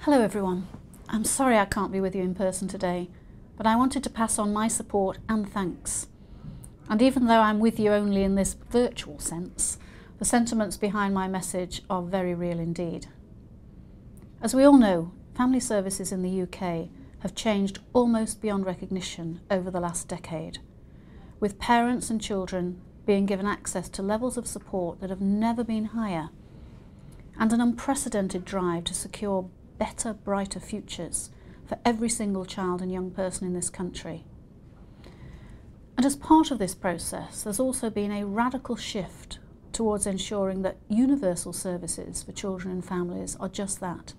Hello everyone. I'm sorry I can't be with you in person today, but I wanted to pass on my support and thanks. And even though I'm with you only in this virtual sense, the sentiments behind my message are very real indeed. As we all know, family services in the UK have changed almost beyond recognition over the last decade, with parents and children being given access to levels of support that have never been higher, and an unprecedented drive to secure better, brighter futures for every single child and young person in this country. And as part of this process, there's also been a radical shift towards ensuring that universal services for children and families are just that,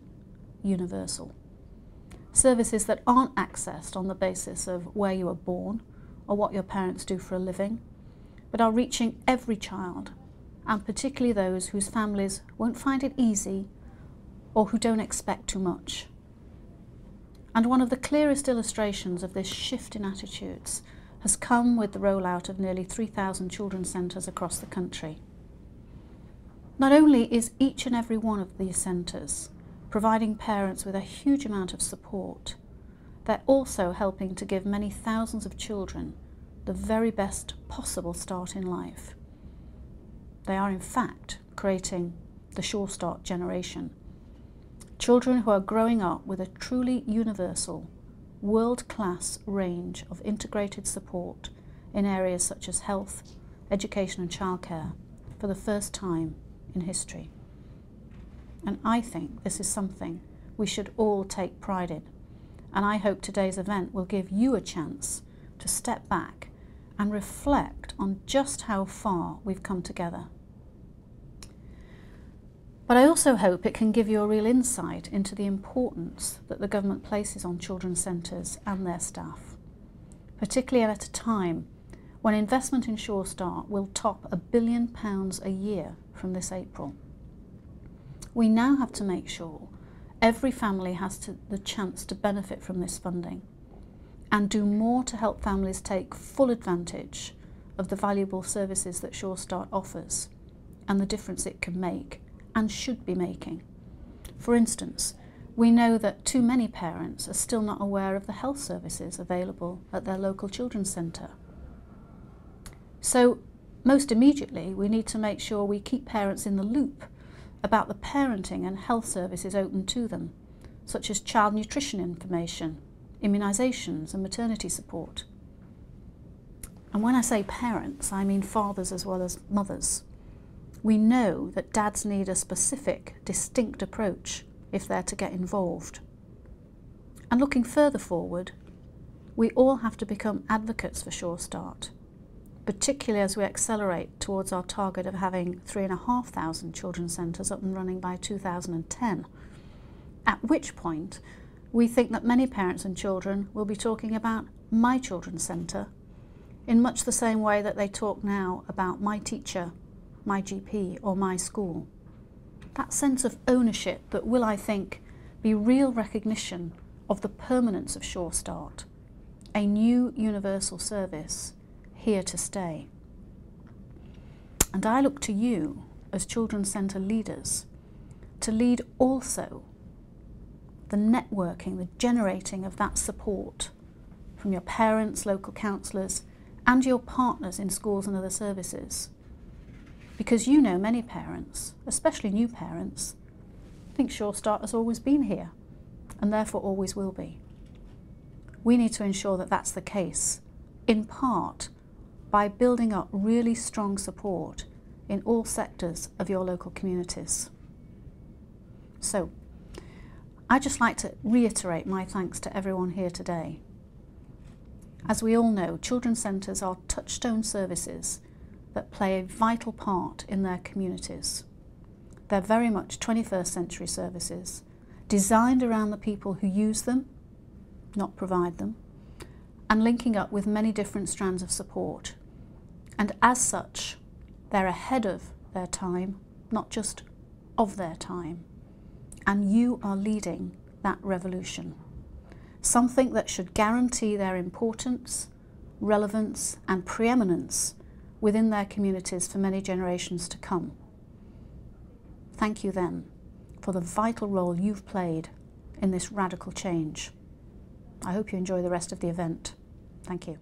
universal. Services that aren't accessed on the basis of where you were born or what your parents do for a living, but are reaching every child, and particularly those whose families won't find it easy or who don't expect too much. And one of the clearest illustrations of this shift in attitudes has come with the rollout of nearly 3,000 children's centres across the country. Not only is each and every one of these centres providing parents with a huge amount of support, they're also helping to give many thousands of children the very best possible start in life. They are in fact creating the Sure Start generation. Children who are growing up with a truly universal, world-class range of integrated support in areas such as health, education and childcare for the first time in history. And I think this is something we should all take pride in, and I hope today's event will give you a chance to step back and reflect on just how far we've come together. But I also hope it can give you a real insight into the importance that the government places on children's centres and their staff, particularly at a time when investment in Sure Start will top £1 billion a year from this April. We now have to make sure every family has the chance to benefit from this funding and do more to help families take full advantage of the valuable services that Sure Start offers and the difference it can make and should be making. For instance, we know that too many parents are still not aware of the health services available at their local children's centre. So, most immediately, we need to make sure we keep parents in the loop about the parenting and health services open to them, such as child nutrition information, immunisations and maternity support. And when I say parents, I mean fathers as well as mothers. We know that dads need a specific, distinct approach if they're to get involved. And looking further forward, we all have to become advocates for Sure Start, particularly as we accelerate towards our target of having 3,500 children's centres up and running by 2010, at which point we think that many parents and children will be talking about my children's centre in much the same way that they talk now about my teacher, my GP or my school. That sense of ownership that will, I think, be real recognition of the permanence of Sure Start, a new universal service here to stay. And I look to you as children's centre leaders to lead also the networking, the generating of that support from your parents, local counsellors and your partners in schools and other services. Because you know many parents, especially new parents, think Sure Start has always been here and therefore always will be. We need to ensure that that's the case, in part by building up really strong support in all sectors of your local communities. So, I'd just like to reiterate my thanks to everyone here today. As we all know, children's centres are touchstone services that play a vital part in their communities. They're very much 21st century services, designed around the people who use them, not provide them, and linking up with many different strands of support. And as such, they're ahead of their time, not just of their time. And you are leading that revolution. Something that should guarantee their importance, relevance, and preeminence within their communities for many generations to come. Thank you then for the vital role you've played in this radical change. I hope you enjoy the rest of the event. Thank you.